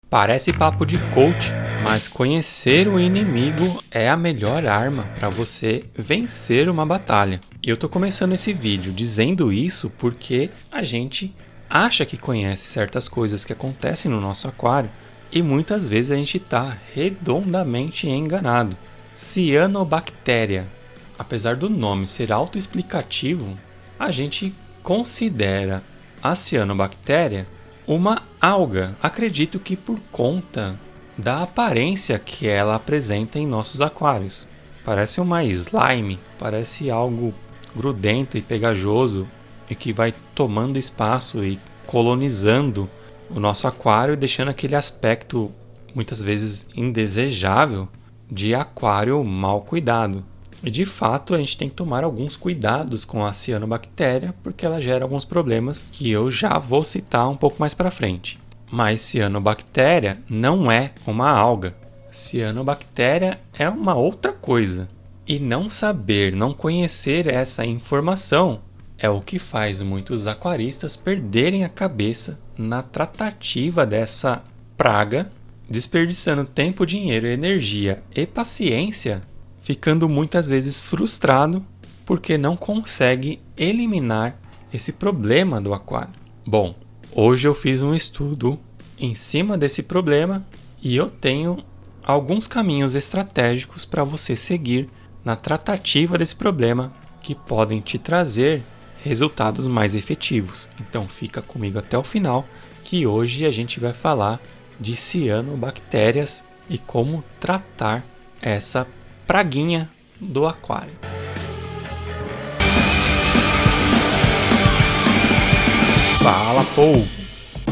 Parece papo de coach, mas conhecer o inimigo é a melhor arma para você vencer uma batalha. E eu tô começando esse vídeo dizendo isso porque a gente acha que conhece certas coisas que acontecem no nosso aquário e muitas vezes a gente está redondamente enganado. Cianobactéria. Apesar do nome ser autoexplicativo, a gente considera a cianobactéria uma alga. Acredito que por conta da aparência que ela apresenta em nossos aquários. Parece uma slime, parece algo grudento e pegajoso e que vai tomando espaço e colonizando o nosso aquário e deixando aquele aspecto muitas vezes indesejável de aquário mal cuidado. E de fato a gente tem que tomar alguns cuidados com a cianobactéria porque ela gera alguns problemas que eu já vou citar um pouco mais para frente. Mas cianobactéria não é uma alga. Cianobactéria é uma outra coisa. E não saber, não conhecer essa informação é o que faz muitos aquaristas perderem a cabeça na tratativa dessa praga, desperdiçando tempo, dinheiro, energia e paciência, ficando muitas vezes frustrado porque não consegue eliminar esse problema do aquário. Bom, hoje eu fiz um estudo em cima desse problema e eu tenho alguns caminhos estratégicos para você seguir na tratativa desse problema que podem te trazer resultados mais efetivos. Então fica comigo até o final que hoje a gente vai falar de cianobactérias e como tratar essa praguinha do aquário. Fala, povo!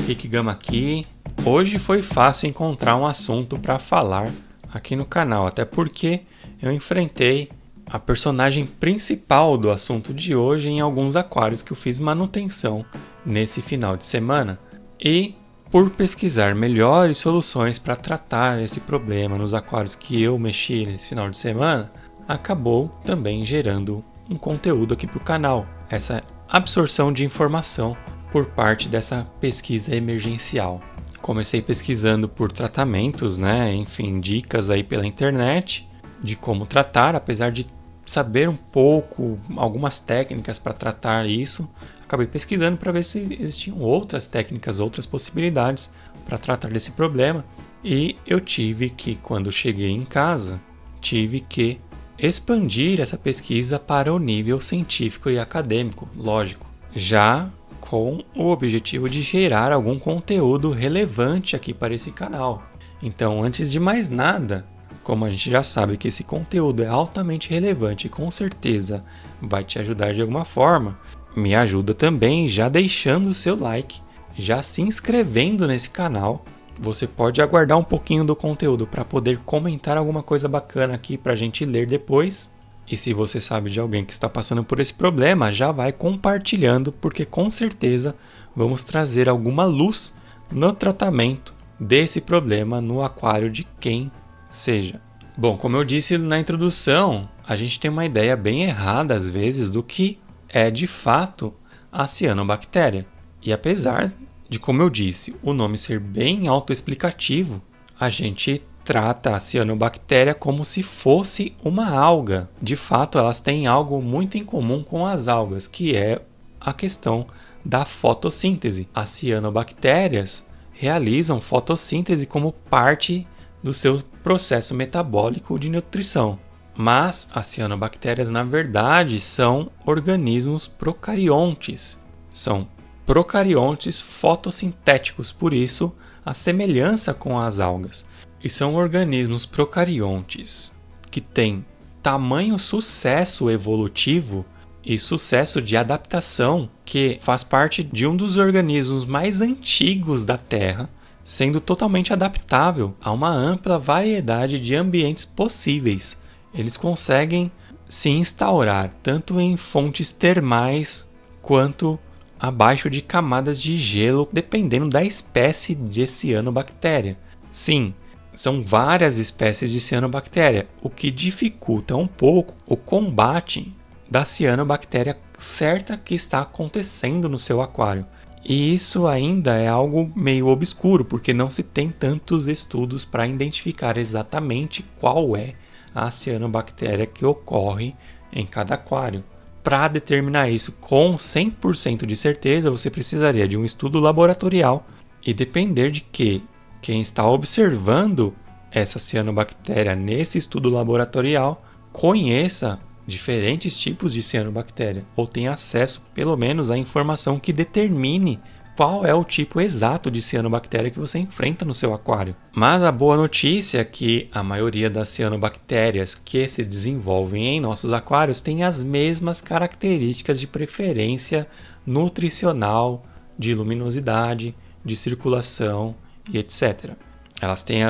Rick Gama aqui. Hoje foi fácil encontrar um assunto para falar aqui no canal, até porque eu enfrentei a personagem principal do assunto de hoje em alguns aquários que eu fiz manutenção nesse final de semana. E por pesquisar melhores soluções para tratar esse problema nos aquários que eu mexi nesse final de semana, acabou também gerando um conteúdo aqui para o canal, essa absorção de informação por parte dessa pesquisa emergencial. Comecei pesquisando por tratamentos, enfim, dicas aí pela internet de como tratar, apesar de saber um pouco, algumas técnicas para tratar isso, acabei pesquisando para ver se existiam outras técnicas, outras possibilidades para tratar desse problema. E eu tive que, quando cheguei em casa, tive que expandir essa pesquisa para o nível científico e acadêmico, lógico, já com o objetivo de gerar algum conteúdo relevante aqui para esse canal. Então, antes de mais nada, como a gente já sabe que esse conteúdo é altamente relevante e com certeza vai te ajudar de alguma forma, me ajuda também já deixando o seu like, já se inscrevendo nesse canal. Você pode aguardar um pouquinho do conteúdo para poder comentar alguma coisa bacana aqui para a gente ler depois. E se você sabe de alguém que está passando por esse problema, já vai compartilhando, porque com certeza vamos trazer alguma luz no tratamento desse problema no aquário de quem seja. Bom, como eu disse na introdução, a gente tem uma ideia bem errada às vezes do que é de fato a cianobactéria. E apesar de, como eu disse, o nome ser bem autoexplicativo, a gente trata a cianobactéria como se fosse uma alga. De fato, elas têm algo muito em comum com as algas, que é a questão da fotossíntese. As cianobactérias realizam fotossíntese como parte do seu processo metabólico de nutrição. Mas as cianobactérias, na verdade, são organismos procariontes. São procariontes fotossintéticos, por isso a semelhança com as algas. E são organismos procariontes que têm tamanho sucesso evolutivo e sucesso de adaptação, que faz parte de um dos organismos mais antigos da Terra, sendo totalmente adaptável a uma ampla variedade de ambientes possíveis. Eles conseguem se instaurar tanto em fontes termais quanto abaixo de camadas de gelo, dependendo da espécie de cianobactéria. Sim, são várias espécies de cianobactéria, o que dificulta um pouco o combate da cianobactéria certa que está acontecendo no seu aquário. E isso ainda é algo meio obscuro, porque não se tem tantos estudos para identificar exatamente qual é a cianobactéria que ocorre em cada aquário. Para determinar isso com 100% de certeza, você precisaria de um estudo laboratorial e depender de que quem está observando essa cianobactéria nesse estudo laboratorial conheça diferentes tipos de cianobactéria ou tenha acesso, pelo menos, à informação que determine qual é o tipo exato de cianobactéria que você enfrenta no seu aquário. Mas a boa notícia é que a maioria das cianobactérias que se desenvolvem em nossos aquários tem as mesmas características de preferência nutricional, de luminosidade, de circulação e etc. Elas têm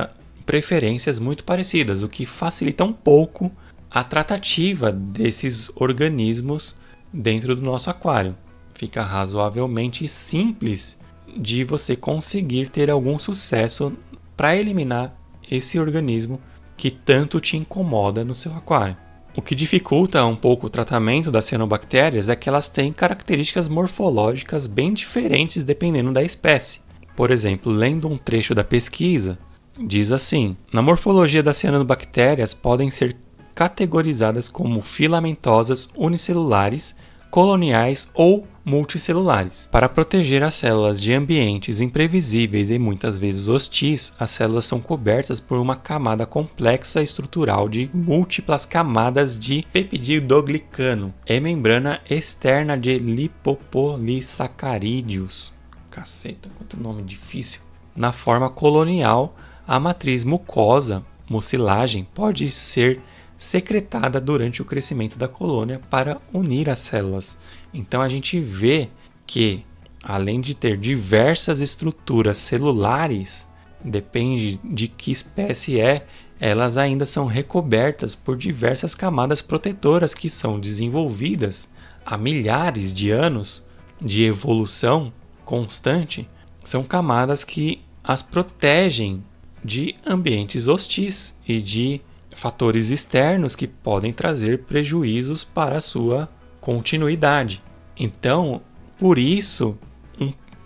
preferências muito parecidas, o que facilita um pouco a tratativa desses organismos dentro do nosso aquário. Fica razoavelmente simples de você conseguir ter algum sucesso para eliminar esse organismo que tanto te incomoda no seu aquário. O que dificulta um pouco o tratamento das cianobactérias é que elas têm características morfológicas bem diferentes dependendo da espécie. Por exemplo, lendo um trecho da pesquisa, diz assim: na morfologia das cianobactérias podem ser categorizadas como filamentosas, unicelulares, coloniais ou multicelulares. Para proteger as células de ambientes imprevisíveis e muitas vezes hostis, as células são cobertas por uma camada complexa estrutural de múltiplas camadas de peptidoglicano e membrana externa de lipopolissacarídeos. Caceta, quanto nome difícil. Na forma colonial, a matriz mucosa, mucilagem, pode ser secretada durante o crescimento da colônia para unir as células. Então a gente vê que, além de ter diversas estruturas celulares, depende de que espécie é, elas ainda são recobertas por diversas camadas protetoras que são desenvolvidas há milhares de anos de evolução constante. São camadas que as protegem de ambientes hostis e de fatores externos que podem trazer prejuízos para a sua continuidade. Então, por isso,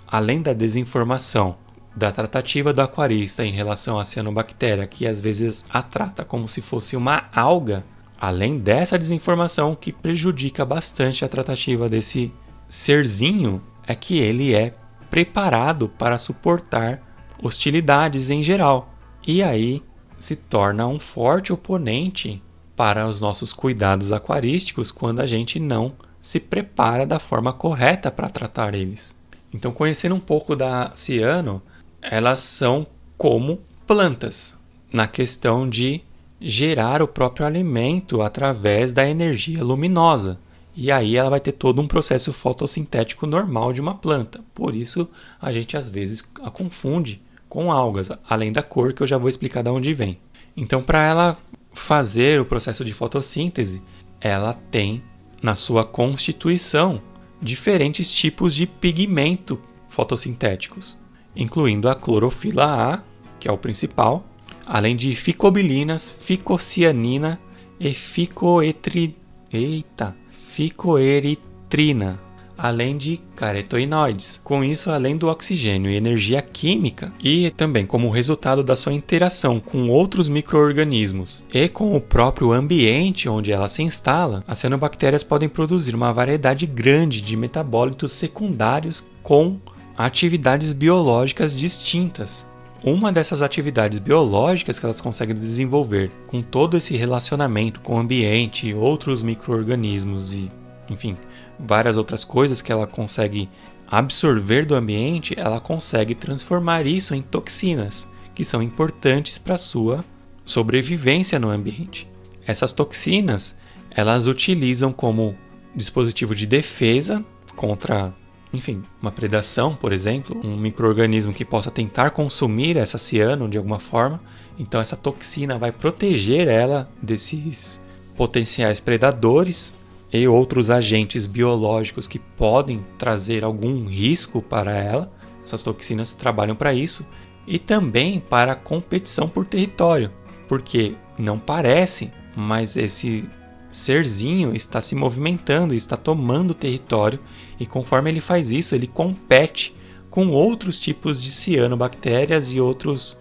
além da desinformação da tratativa do aquarista em relação à cianobactéria, que às vezes a trata como se fosse uma alga, além dessa desinformação que prejudica bastante a tratativa desse serzinho, é que ele é preparado para suportar hostilidades em geral. E aí se torna um forte oponente para os nossos cuidados aquarísticos quando a gente não se prepara da forma correta para tratar eles. Então, conhecendo um pouco da ciano, elas são como plantas, na questão de gerar o próprio alimento através da energia luminosa. E aí ela vai ter todo um processo fotossintético normal de uma planta. Por isso, a gente às vezes a confunde com algas, além da cor que eu já vou explicar de onde vem. Então, para ela fazer o processo de fotossíntese, ela tem na sua constituição diferentes tipos de pigmento fotossintéticos, incluindo a clorofila A, que é o principal, além de ficobilinas, ficocianina e ficoeritrina, além de carotenoides. Com isso, além do oxigênio e energia química, e também como resultado da sua interação com outros micro-organismos e com o próprio ambiente onde ela se instala, as cianobactérias podem produzir uma variedade grande de metabólitos secundários com atividades biológicas distintas. Uma dessas atividades biológicas que elas conseguem desenvolver com todo esse relacionamento com o ambiente e outros micro-organismos e, enfim, várias outras coisas que ela consegue absorver do ambiente, ela consegue transformar isso em toxinas, que são importantes para a sua sobrevivência no ambiente. Essas toxinas, elas utilizam como dispositivo de defesa contra, enfim, uma predação, por exemplo, um micro-organismo que possa tentar consumir essa ciano de alguma forma. Então essa toxina vai proteger ela desses potenciais predadores e outros agentes biológicos que podem trazer algum risco para ela. Essas toxinas trabalham para isso e também para a competição por território, porque não parece, mas esse serzinho está se movimentando, está tomando território e conforme ele faz isso, ele compete com outros tipos de cianobactérias e outros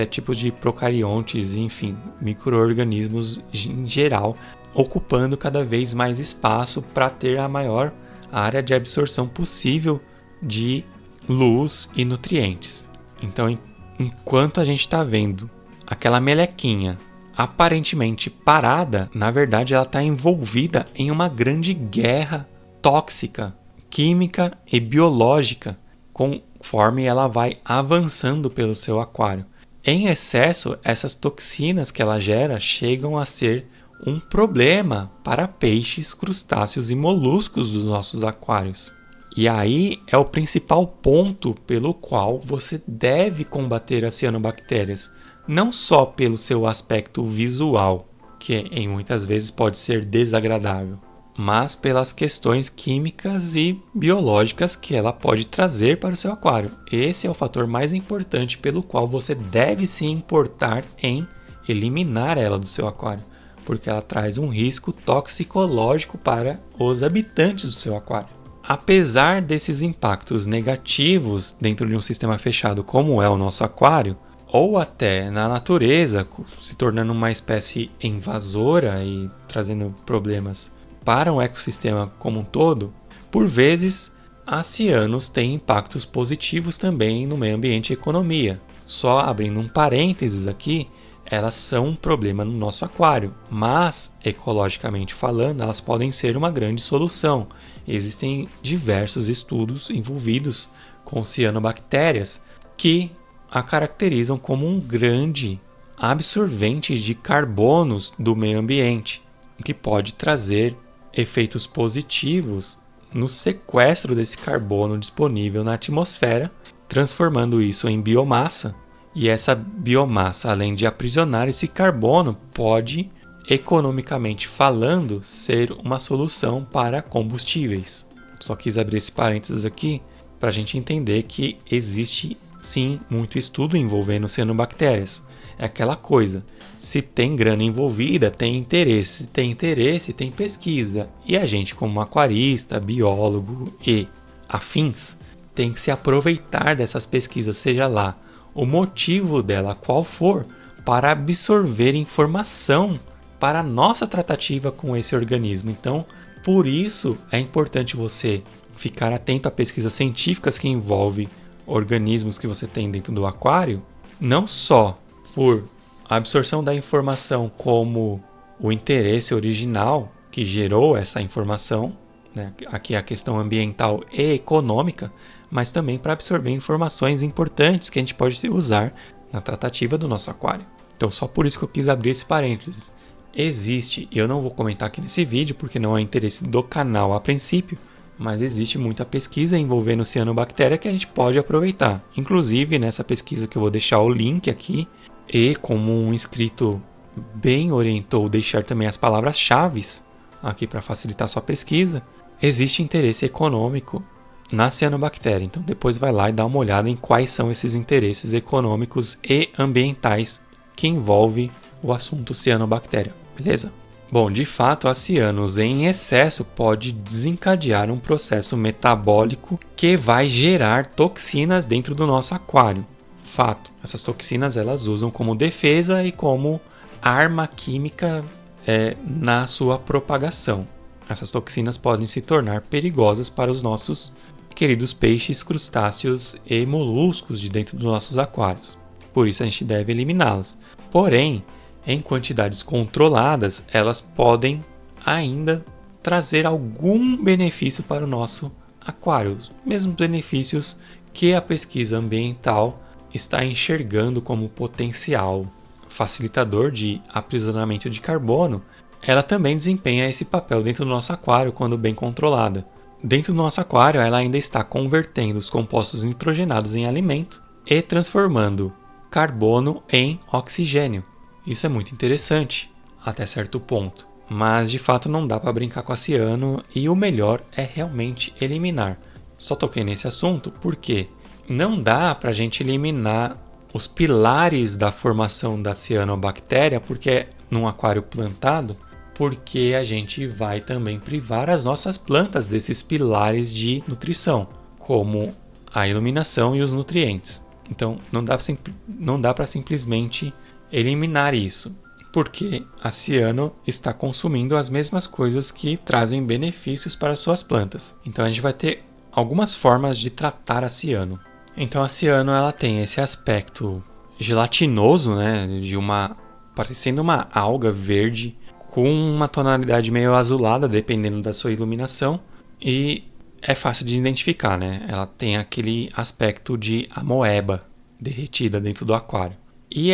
tipos de procariontes, enfim, micro-organismos em geral, ocupando cada vez mais espaço para ter a maior área de absorção possível de luz e nutrientes. Então, enquanto a gente está vendo aquela melequinha aparentemente parada, na verdade ela está envolvida em uma grande guerra tóxica, química e biológica, conforme ela vai avançando pelo seu aquário. Em excesso, essas toxinas que ela gera chegam a ser um problema para peixes, crustáceos e moluscos dos nossos aquários. E aí é o principal ponto pelo qual você deve combater as cianobactérias, não só pelo seu aspecto visual, que em muitas vezes pode ser desagradável, mas pelas questões químicas e biológicas que ela pode trazer para o seu aquário. Esse é o fator mais importante pelo qual você deve se importar em eliminar ela do seu aquário, porque ela traz um risco toxicológico para os habitantes do seu aquário. Apesar desses impactos negativos dentro de um sistema fechado como é o nosso aquário, ou até na natureza, se tornando uma espécie invasora e trazendo problemas para o ecossistema como um todo, por vezes as cianos têm impactos positivos também no meio ambiente e economia. Só abrindo um parênteses aqui, elas são um problema no nosso aquário, mas, ecologicamente falando, elas podem ser uma grande solução. Existem diversos estudos envolvidos com cianobactérias que a caracterizam como um grande absorvente de carbonos do meio ambiente, o que pode trazer efeitos positivos no sequestro desse carbono disponível na atmosfera, transformando isso em biomassa. E essa biomassa, além de aprisionar esse carbono, pode, economicamente falando, ser uma solução para combustíveis. Só quis abrir esse parênteses aqui para a gente entender que existe sim muito estudo envolvendo cianobactérias. É aquela coisa, se tem grana envolvida, tem interesse. Se tem interesse, tem pesquisa. E a gente, como aquarista, biólogo e afins, tem que se aproveitar dessas pesquisas, seja lá o motivo dela qual for, para absorver informação para a nossa tratativa com esse organismo. Então, por isso é importante você ficar atento a pesquisas científicas que envolvem organismos que você tem dentro do aquário, não só por absorção da informação como o interesse original que gerou essa informação, né? Aqui é a questão ambiental e econômica, mas também para absorver informações importantes que a gente pode usar na tratativa do nosso aquário. Então, só por isso que eu quis abrir esse parênteses. Existe, eu não vou comentar aqui nesse vídeo porque não é interesse do canal a princípio, mas existe muita pesquisa envolvendo cianobactéria que a gente pode aproveitar. Inclusive, nessa pesquisa que eu vou deixar o link aqui, e como um inscrito bem orientou deixar também as palavras-chave aqui para facilitar sua pesquisa, existe interesse econômico na cianobactéria. Então depois vai lá e dá uma olhada em quais são esses interesses econômicos e ambientais que envolvem o assunto cianobactéria, beleza? Bom, de fato, a cianos em excesso pode desencadear um processo metabólico que vai gerar toxinas dentro do nosso aquário. Fato, essas toxinas elas usam como defesa e como arma química na sua propagação. Essas toxinas podem se tornar perigosas para os nossos queridos peixes, crustáceos e moluscos de dentro dos nossos aquários. Por isso a gente deve eliminá-las. Porém, em quantidades controladas, elas podem ainda trazer algum benefício para o nosso aquário. Os mesmos benefícios que a pesquisa ambiental está enxergando como potencial facilitador de aprisionamento de carbono. Ela também desempenha esse papel dentro do nosso aquário quando bem controlada. Dentro do nosso aquário, ela ainda está convertendo os compostos nitrogenados em alimento e transformando carbono em oxigênio. Isso é muito interessante, até certo ponto. Mas, de fato, não dá para brincar com a ciano e o melhor é realmente eliminar. Só toquei nesse assunto porque não dá para a gente eliminar os pilares da formação da cianobactéria porque num aquário plantado, porque a gente vai também privar as nossas plantas desses pilares de nutrição, como a iluminação e os nutrientes. Então não dá para simplesmente eliminar isso, porque a ciano está consumindo as mesmas coisas que trazem benefícios para suas plantas. Então a gente vai ter algumas formas de tratar a ciano. Então a ciano ela tem esse aspecto gelatinoso, né, parecendo uma alga verde com uma tonalidade meio azulada, dependendo da sua iluminação, e é fácil de identificar, né? Ela tem aquele aspecto de amoeba derretida dentro do aquário. E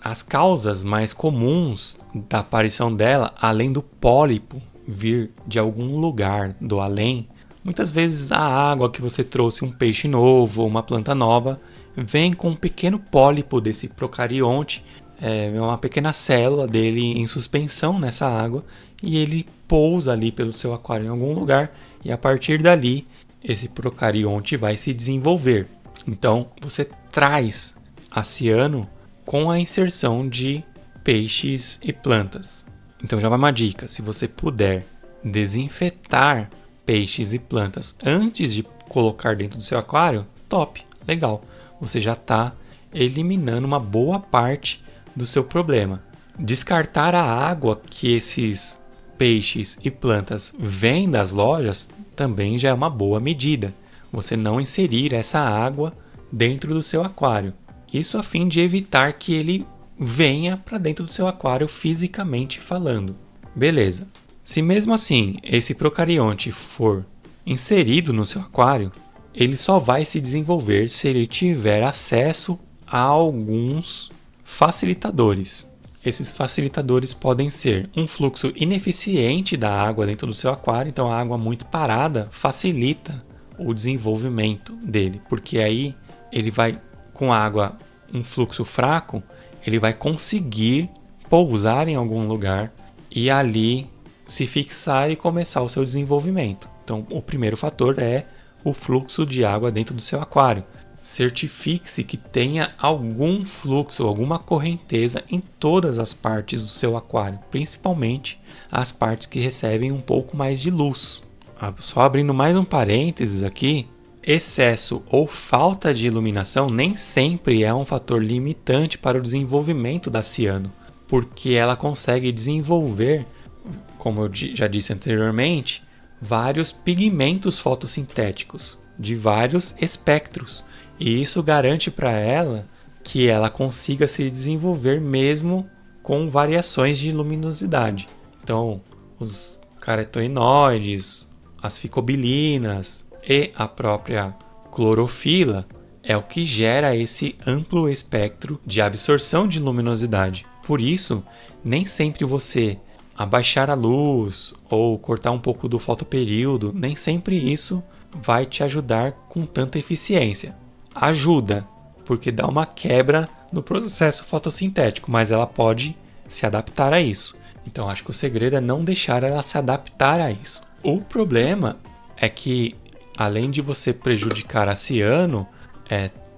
as causas mais comuns da aparição dela, além do pólipo vir de algum lugar do além, muitas vezes a água que você trouxe um peixe novo ou uma planta nova vem com um pequeno pólipo desse procarionte, uma pequena célula dele em suspensão nessa água, e ele pousa ali pelo seu aquário em algum lugar, e a partir dali esse procarionte vai se desenvolver. Então você traz a ciano com a inserção de peixes e plantas. Então já vai uma dica: se você puder desinfetar peixes e plantas antes de colocar dentro do seu aquário, top, legal. Você já está eliminando uma boa parte do seu problema. Descartar a água que esses peixes e plantas vêm das lojas também já é uma boa medida. Você não inserir essa água dentro do seu aquário. Isso a fim de evitar que ele venha para dentro do seu aquário fisicamente falando. Beleza. Se mesmo assim esse procarionte for inserido no seu aquário, ele só vai se desenvolver se ele tiver acesso a alguns facilitadores. Esses facilitadores podem ser um fluxo ineficiente da água dentro do seu aquário, então a água muito parada facilita o desenvolvimento dele, porque aí ele vai, com a água um fluxo fraco, ele vai conseguir pousar em algum lugar e ali se fixar e começar o seu desenvolvimento. Então o primeiro fator é o fluxo de água dentro do seu aquário. Certifique-se que tenha algum fluxo, alguma correnteza em todas as partes do seu aquário, principalmente as partes que recebem um pouco mais de luz. Só abrindo mais um parênteses aqui, excesso ou falta de iluminação nem sempre é um fator limitante para o desenvolvimento da ciano, porque ela consegue desenvolver, como eu já disse anteriormente, vários pigmentos fotossintéticos de vários espectros. E isso garante para ela que ela consiga se desenvolver mesmo com variações de luminosidade. Então, os carotenoides, as ficobilinas e a própria clorofila é o que gera esse amplo espectro de absorção de luminosidade. Por isso, nem sempre você abaixar a luz ou cortar um pouco do fotoperíodo, nem sempre isso vai te ajudar com tanta eficiência. Ajuda, porque dá uma quebra no processo fotossintético, mas ela pode se adaptar a isso. Então acho que o segredo é não deixar ela se adaptar a isso. O problema é que, além de você prejudicar a ciano,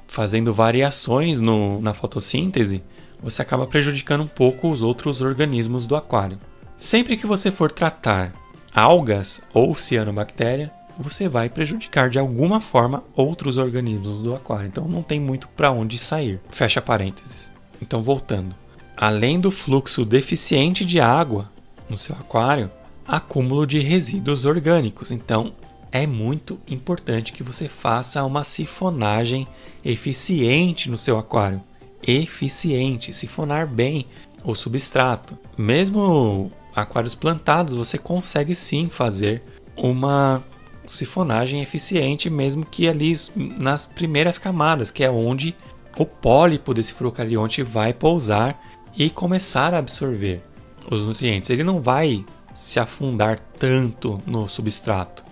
fazendo variações na fotossíntese, você acaba prejudicando um pouco os outros organismos do aquário. Sempre que você for tratar algas ou cianobactéria, você vai prejudicar de alguma forma outros organismos do aquário. Então não tem muito para onde sair. Fecha parênteses. Então voltando. Além do fluxo deficiente de água no seu aquário, acúmulo de resíduos orgânicos. Então é muito importante que você faça uma sifonagem eficiente no seu aquário. Eficiente, sifonar bem o substrato. Mesmo aquários plantados, você consegue sim fazer uma sifonagem eficiente, mesmo que ali nas primeiras camadas, que é onde o pólipo desse procarionte vai pousar e começar a absorver os nutrientes. Ele não vai se afundar tanto no substrato.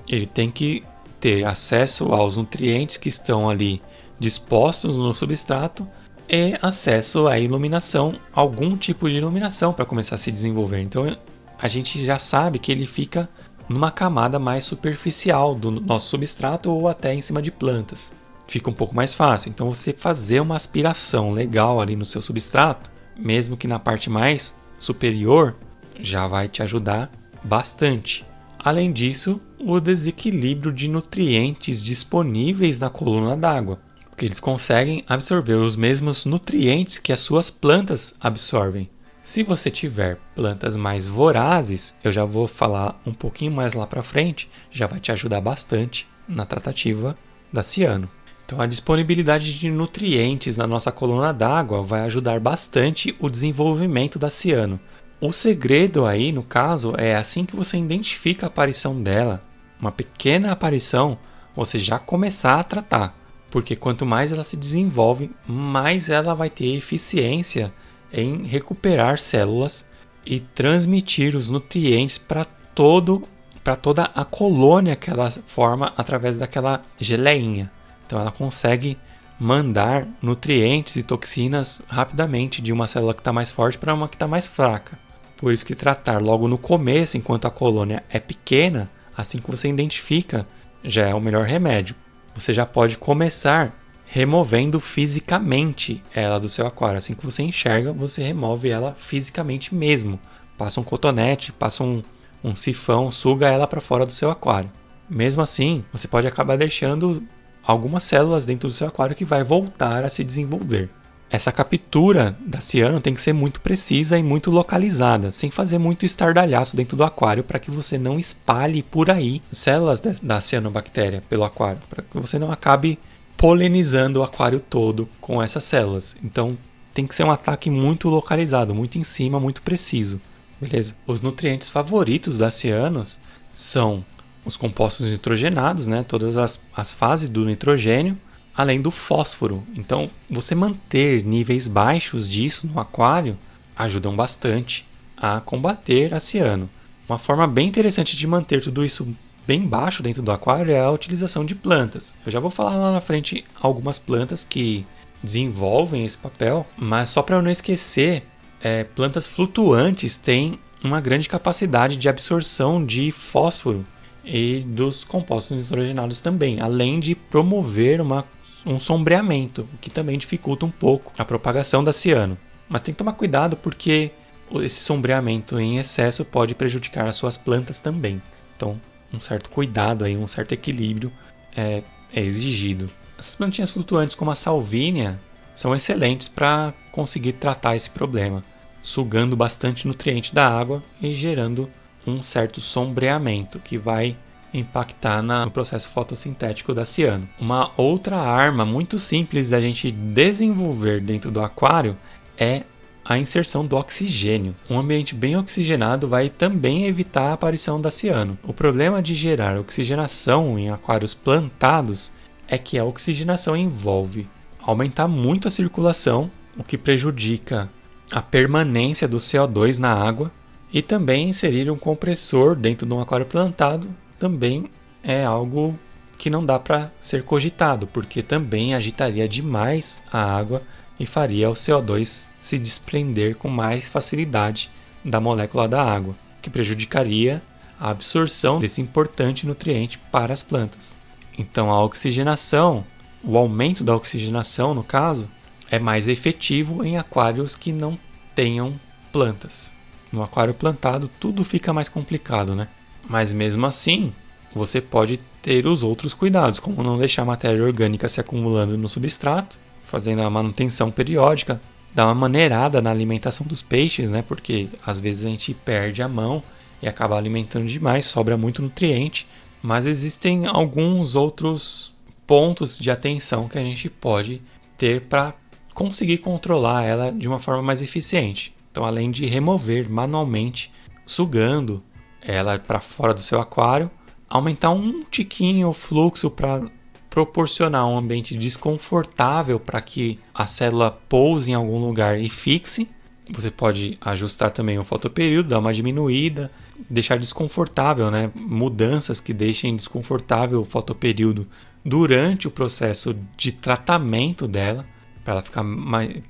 Ele tem que ter acesso aos nutrientes que estão ali dispostos no substrato e acesso à iluminação, algum tipo de iluminação para começar a se desenvolver. Então a gente já sabe que ele fica numa camada mais superficial do nosso substrato ou até em cima de plantas. Fica um pouco mais fácil. Então você fazer uma aspiração legal ali no seu substrato, mesmo que na parte mais superior, já vai te ajudar bastante Além disso, o desequilíbrio de nutrientes disponíveis na coluna d'água, porque eles conseguem absorver os mesmos nutrientes que as suas plantas absorvem. Se você tiver plantas mais vorazes, eu já vou falar um pouquinho mais lá para frente, já vai te ajudar bastante na tratativa da ciano. Então, a disponibilidade de nutrientes na nossa coluna d'água vai ajudar bastante o desenvolvimento da ciano. O segredo aí, no caso, é assim que você identifica a aparição dela, uma pequena aparição, você já começar a tratar. Porque quanto mais ela se desenvolve, mais ela vai ter eficiência em recuperar células e transmitir os nutrientes para toda a colônia que ela forma através daquela geleinha. Então ela consegue mandar nutrientes e toxinas rapidamente de uma célula que está mais forte para uma que está mais fraca. Por isso que tratar logo no começo, enquanto a colônia é pequena, assim que você identifica, já é o melhor remédio. Você já pode começar removendo fisicamente ela do seu aquário. Assim que você enxerga, você remove ela fisicamente mesmo. Passa um cotonete, passa um sifão, suga ela para fora do seu aquário. Mesmo assim, você pode acabar deixando algumas células dentro do seu aquário que vai voltar a se desenvolver. Essa captura da ciano tem que ser muito precisa e muito localizada, sem fazer muito estardalhaço dentro do aquário, para que você não espalhe por aí células da cianobactéria pelo aquário, para que você não acabe polinizando o aquário todo com essas células. Então tem que ser um ataque muito localizado, muito em cima, muito preciso. Beleza? Os nutrientes favoritos das cianos são os compostos nitrogenados, né? Todas as fases do nitrogênio, além do fósforo. Então, você manter níveis baixos disso no aquário ajudam bastante a combater a ciano. Uma forma bem interessante de manter tudo isso bem baixo dentro do aquário é a utilização de plantas. Eu já vou falar lá na frente algumas plantas que desenvolvem esse papel, mas só para eu não esquecer, plantas flutuantes têm uma grande capacidade de absorção de fósforo e dos compostos nitrogenados também, além de promover um sombreamento, o que também dificulta um pouco a propagação da ciano. Mas tem que tomar cuidado porque esse sombreamento em excesso pode prejudicar as suas plantas também. Então, um certo cuidado aí, um certo equilíbrio é exigido. Essas plantinhas flutuantes como a salvínia são excelentes para conseguir tratar esse problema, sugando bastante nutriente da água e gerando um certo sombreamento que vai impactar no processo fotossintético da ciano. Uma outra arma muito simples da gente desenvolver dentro do aquário é a inserção do oxigênio. Um ambiente bem oxigenado vai também evitar a aparição da ciano. O problema de gerar oxigenação em aquários plantados é que a oxigenação envolve aumentar muito a circulação, o que prejudica a permanência do CO2 na água, e também inserir um compressor dentro de um aquário plantado também é algo que não dá para ser cogitado, porque também agitaria demais a água e faria o CO2 se desprender com mais facilidade da molécula da água, que prejudicaria a absorção desse importante nutriente para as plantas. Então a oxigenação, o aumento da oxigenação no caso, é mais efetivo em aquários que não tenham plantas. No aquário plantado tudo fica mais complicado, né? Mas mesmo assim, você pode ter os outros cuidados, como não deixar a matéria orgânica se acumulando no substrato, fazendo a manutenção periódica, dar uma maneirada na alimentação dos peixes, né? Porque às vezes a gente perde a mão e acaba alimentando demais, sobra muito nutriente. Mas existem alguns outros pontos de atenção que a gente pode ter para conseguir controlar ela de uma forma mais eficiente. Então, além de remover manualmente, sugando ela para fora do seu aquário, aumentar um tiquinho o fluxo para proporcionar um ambiente desconfortável para que a célula pouse em algum lugar e fixe. Você pode ajustar também o fotoperíodo, dar uma diminuída, deixar desconfortável, né? Mudanças que deixem desconfortável o fotoperíodo durante o processo de tratamento dela, para ela ficar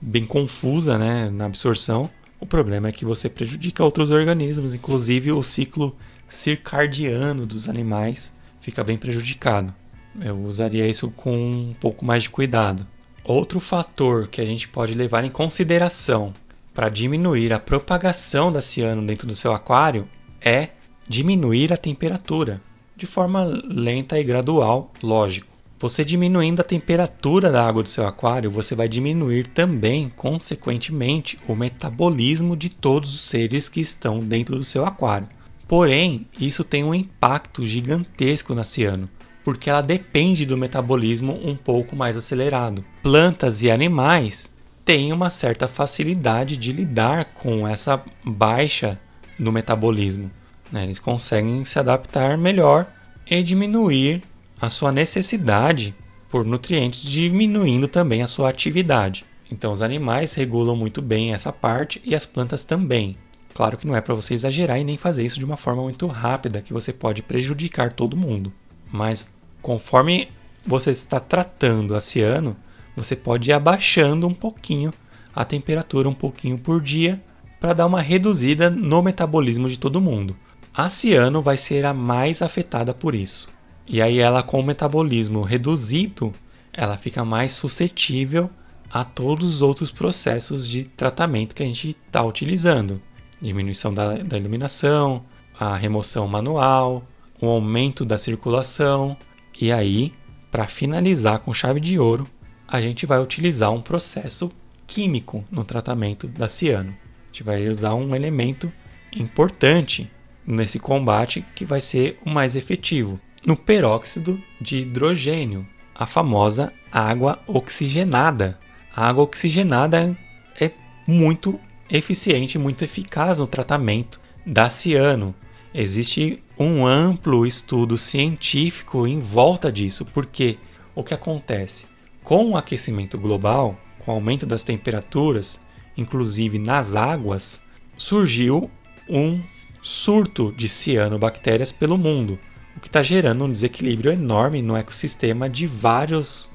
bem confusa, né, na absorção. O problema é que você prejudica outros organismos, inclusive o ciclo circadiano dos animais fica bem prejudicado. Eu usaria isso com um pouco mais de cuidado. Outro fator que a gente pode levar em consideração para diminuir a propagação da ciano dentro do seu aquário é diminuir a temperatura, de forma lenta e gradual, lógico. Você diminuindo a temperatura da água do seu aquário, você vai diminuir também, consequentemente, o metabolismo de todos os seres que estão dentro do seu aquário. Porém, isso tem um impacto gigantesco na ciano, porque ela depende do metabolismo um pouco mais acelerado. Plantas e animais têm uma certa facilidade de lidar com essa baixa no metabolismo. Eles conseguem se adaptar melhor e diminuir a sua necessidade por nutrientes, diminuindo também a sua atividade. Então os animais regulam muito bem essa parte e as plantas também. Claro que não é para você exagerar e nem fazer isso de uma forma muito rápida, que você pode prejudicar todo mundo. Mas conforme você está tratando a ciano, você pode ir abaixando um pouquinho a temperatura, um pouquinho por dia, para dar uma reduzida no metabolismo de todo mundo. A ciano vai ser a mais afetada por isso. E aí ela, com o metabolismo reduzido, ela fica mais suscetível a todos os outros processos de tratamento que a gente está utilizando. Diminuição da iluminação, a remoção manual, o aumento da circulação. E aí, para finalizar com chave de ouro, a gente vai utilizar um processo químico no tratamento da ciano. A gente vai usar um elemento importante nesse combate que vai ser o mais efetivo. No peróxido de hidrogênio, a famosa água oxigenada. A água oxigenada é muito eficiente, muito eficaz no tratamento da ciano. Existe um amplo estudo científico em volta disso, porque o que acontece? Com o aquecimento global, com o aumento das temperaturas, inclusive nas águas, surgiu um surto de cianobactérias pelo mundo, o que está gerando um desequilíbrio enorme no ecossistema de vários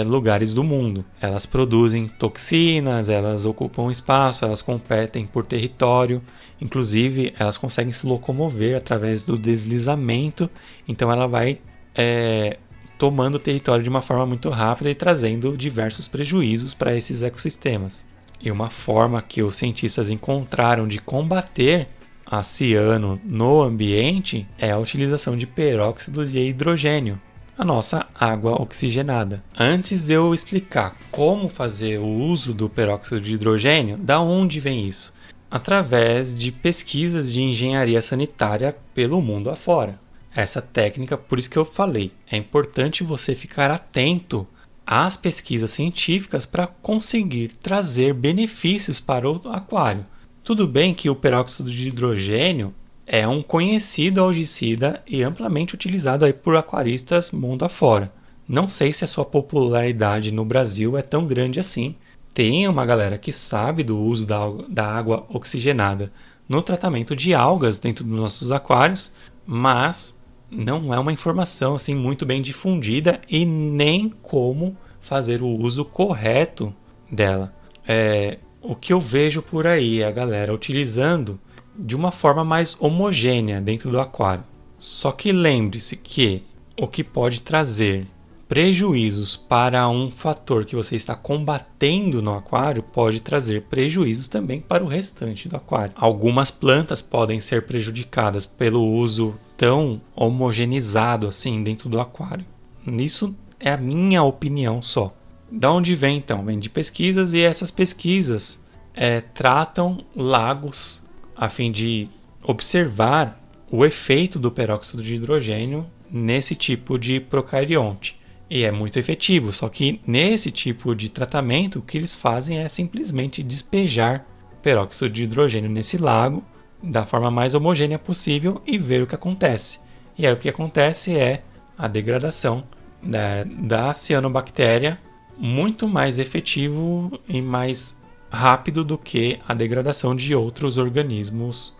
lugares do mundo. Elas produzem toxinas, elas ocupam espaço, elas competem por território, inclusive elas conseguem se locomover através do deslizamento, então ela vai tomando o território de uma forma muito rápida e trazendo diversos prejuízos para esses ecossistemas. E uma forma que os cientistas encontraram de combater a ciano no ambiente é a utilização de peróxido de hidrogênio, a nossa água oxigenada. Antes de eu explicar como fazer o uso do peróxido de hidrogênio, da onde vem isso? Através de pesquisas de engenharia sanitária pelo mundo afora. Essa técnica, por isso que eu falei, é importante você ficar atento às pesquisas científicas para conseguir trazer benefícios para o aquário. Tudo bem que o peróxido de hidrogênio é um conhecido algicida e amplamente utilizado aí por aquaristas mundo afora. Não sei se a sua popularidade no Brasil é tão grande assim. Tem uma galera que sabe do uso da água oxigenada no tratamento de algas dentro dos nossos aquários, mas não é uma informação assim muito bem difundida e nem como fazer o uso correto dela. O que eu vejo por aí é a galera utilizando de uma forma mais homogênea dentro do aquário. Só que lembre-se que o que pode trazer prejuízos para um fator que você está combatendo no aquário pode trazer prejuízos também para o restante do aquário. Algumas plantas podem ser prejudicadas pelo uso tão homogeneizado assim dentro do aquário. Isso é a minha opinião só. Da onde vem então? Vem de pesquisas, e essas pesquisas tratam lagos a fim de observar o efeito do peróxido de hidrogênio nesse tipo de procarionte. E é muito efetivo, só que nesse tipo de tratamento o que eles fazem é simplesmente despejar peróxido de hidrogênio nesse lago da forma mais homogênea possível e ver o que acontece. E aí o que acontece é a degradação da cianobactéria, muito mais efetivo e mais rápido do que a degradação de outros organismos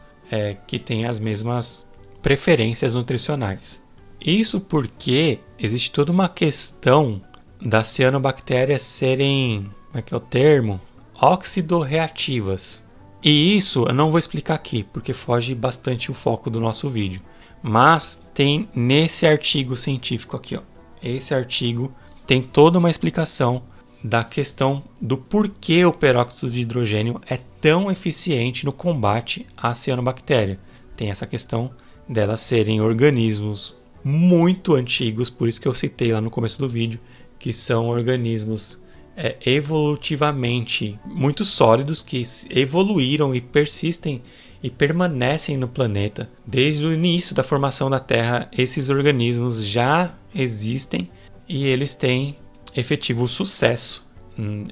que têm as mesmas preferências nutricionais. Isso porque existe toda uma questão das cianobactérias serem, como é que é o termo? Oxidorreativas. E isso eu não vou explicar aqui, porque foge bastante o foco do nosso vídeo. Mas tem nesse artigo científico aqui, ó. Esse artigo tem toda uma explicação da questão do porquê o peróxido de hidrogênio é tão eficiente no combate à cianobactéria. Tem essa questão delas serem organismos muito antigos, por isso que eu citei lá no começo do vídeo, que são organismos evolutivamente muito sólidos, que evoluíram e persistem e permanecem no planeta. Desde o início da formação da Terra, esses organismos já existem e eles têm efetivo sucesso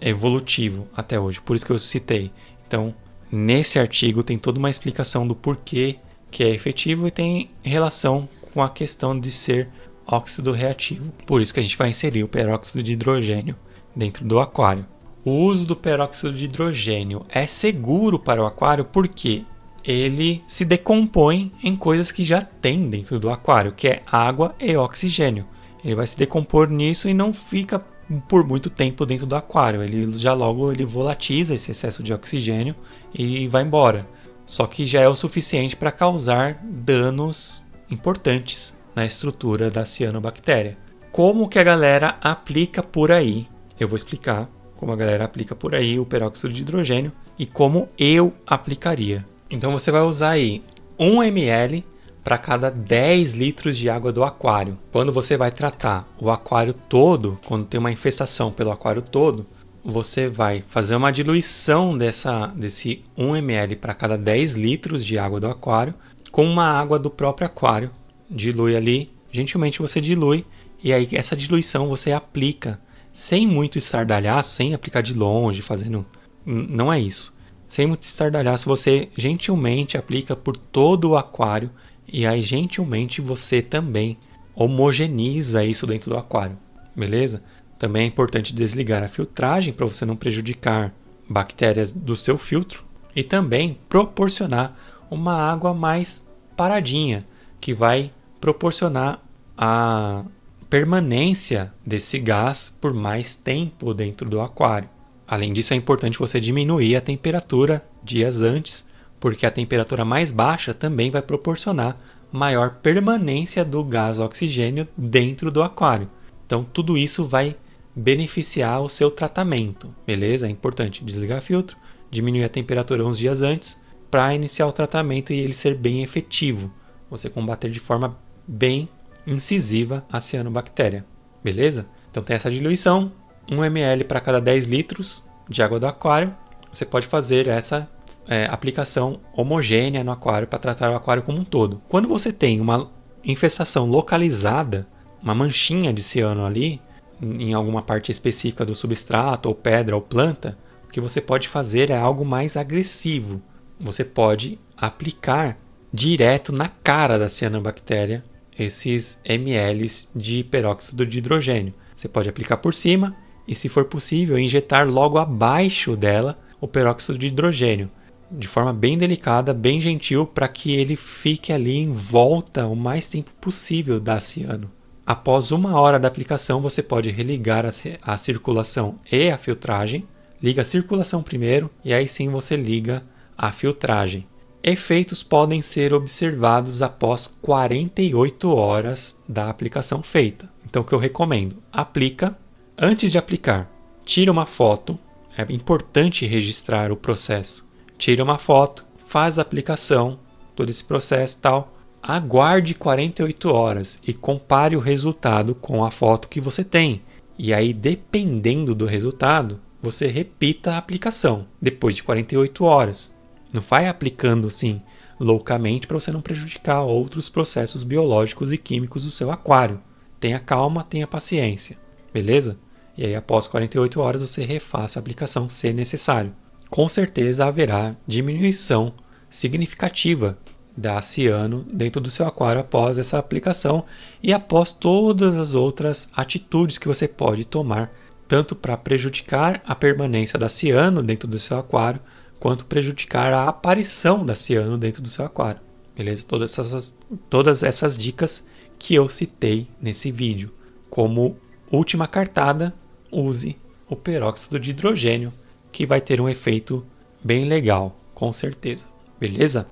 evolutivo até hoje, por isso que eu citei. Então, nesse artigo tem toda uma explicação do porquê que é efetivo e tem relação com a questão de ser óxido reativo. Por isso que a gente vai inserir o peróxido de hidrogênio dentro do aquário. O uso do peróxido de hidrogênio é seguro para o aquário porque ele se decompõe em coisas que já tem dentro do aquário, que é água e oxigênio. Ele vai se decompor nisso e não fica por muito tempo dentro do aquário. Ele já logo volatiza esse excesso de oxigênio e vai embora. Só que já é o suficiente para causar danos importantes na estrutura da cianobactéria. Como que a galera aplica por aí? Eu vou explicar como a galera aplica por aí o peróxido de hidrogênio e como eu aplicaria. Então você vai usar aí 1 ml para cada 10 litros de água do aquário. Quando você vai tratar o aquário todo, quando tem uma infestação pelo aquário todo, você vai fazer uma diluição desse 1 ml para cada 10 litros de água do aquário com uma água do próprio aquário. Dilui ali, gentilmente você dilui, e aí essa diluição você aplica sem muito estardalhaço, sem aplicar de longe, fazendo... Não é isso. Sem muito estardalhaço, você gentilmente aplica por todo o aquário e aí gentilmente você também homogeneiza isso dentro do aquário, beleza? Também é importante desligar a filtragem para você não prejudicar bactérias do seu filtro e também proporcionar uma água mais paradinha, que vai proporcionar a permanência desse gás por mais tempo dentro do aquário. Além disso, é importante você diminuir a temperatura dias antes, porque a temperatura mais baixa também vai proporcionar maior permanência do gás oxigênio dentro do aquário. Então, tudo isso vai beneficiar o seu tratamento, beleza? É importante desligar o filtro, diminuir a temperatura uns dias antes para iniciar o tratamento e ele ser bem efetivo. Você combater de forma bem incisiva a cianobactéria, beleza? Então tem essa diluição, 1 ml para cada 10 litros de água do aquário. Você pode fazer essa aplicação homogênea no aquário para tratar o aquário como um todo. Quando você tem uma infestação localizada, uma manchinha de ciano ali, em alguma parte específica do substrato, ou pedra, ou planta, o que você pode fazer é algo mais agressivo. Você pode aplicar direto na cara da cianobactéria esses ml de peróxido de hidrogênio. Você pode aplicar por cima e, se for possível, injetar logo abaixo dela o peróxido de hidrogênio, de forma bem delicada, bem gentil, para que ele fique ali em volta o mais tempo possível da ciano. Após 1 hora da aplicação, você pode religar a circulação e a filtragem. Liga a circulação primeiro e aí sim você liga a filtragem. Efeitos podem ser observados após 48 horas da aplicação feita. Então, o que eu recomendo? Aplica. Antes de aplicar, tira uma foto. É importante registrar o processo. Tira uma foto, faz a aplicação, todo esse processo e tal. Aguarde 48 horas e compare o resultado com a foto que você tem. E aí, dependendo do resultado, você repita a aplicação depois de 48 horas. Não vai aplicando assim loucamente para você não prejudicar outros processos biológicos e químicos do seu aquário. Tenha calma, tenha paciência, beleza? E aí, após 48 horas, você refaça a aplicação se necessário. Com certeza haverá diminuição significativa da ciano dentro do seu aquário após essa aplicação e após todas as outras atitudes que você pode tomar, tanto para prejudicar a permanência da ciano dentro do seu aquário, quanto prejudicar a aparição da ciano dentro do seu aquário. Beleza? Todas essas dicas que eu citei nesse vídeo. Como última cartada, use o peróxido de hidrogênio, que vai ter um efeito bem legal, com certeza. Beleza?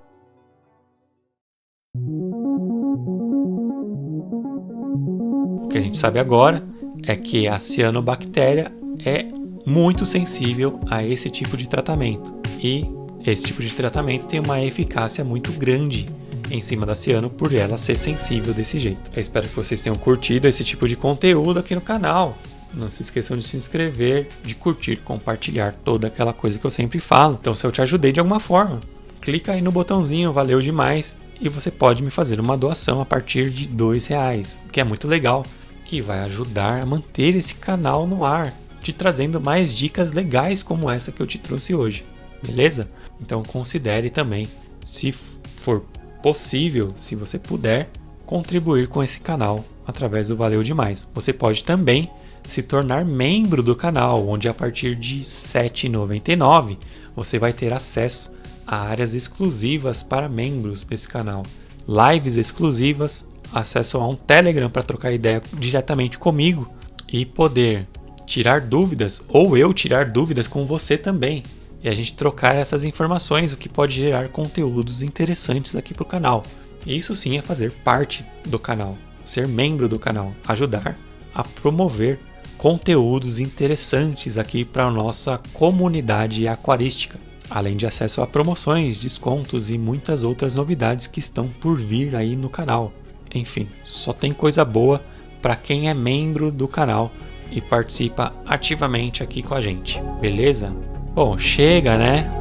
O que a gente sabe agora é que a cianobactéria é muito sensível a esse tipo de tratamento. E esse tipo de tratamento tem uma eficácia muito grande em cima da Ciano por ela ser sensível desse jeito. Eu espero que vocês tenham curtido esse tipo de conteúdo aqui no canal. Não se esqueçam de se inscrever, de curtir, compartilhar toda aquela coisa que eu sempre falo. Então, se eu te ajudei de alguma forma, clica aí no botãozinho, valeu demais. E você pode me fazer uma doação a partir de R$2, que é muito legal, que vai ajudar a manter esse canal no ar, te trazendo mais dicas legais como essa que eu te trouxe hoje, beleza? Então considere também, se for possível, se você puder, contribuir com esse canal através do Valeu Demais. Você pode também se tornar membro do canal, onde a partir de R$ 7,99 você vai ter acesso a áreas exclusivas para membros desse canal, lives exclusivas, acesso a um Telegram para trocar ideia diretamente comigo e poder tirar dúvidas, ou eu tirar dúvidas com você também, e a gente trocar essas informações, o que pode gerar conteúdos interessantes aqui para o canal. Isso sim é fazer parte do canal, ser membro do canal, ajudar a promover conteúdos interessantes aqui para a nossa comunidade aquarística, além de acesso a promoções, descontos e muitas outras novidades que estão por vir aí no canal. Enfim, só tem coisa boa para quem é membro do canal e participa ativamente aqui com a gente, beleza? Bom, chega, né?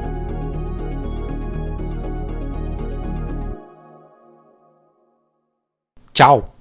Tchau!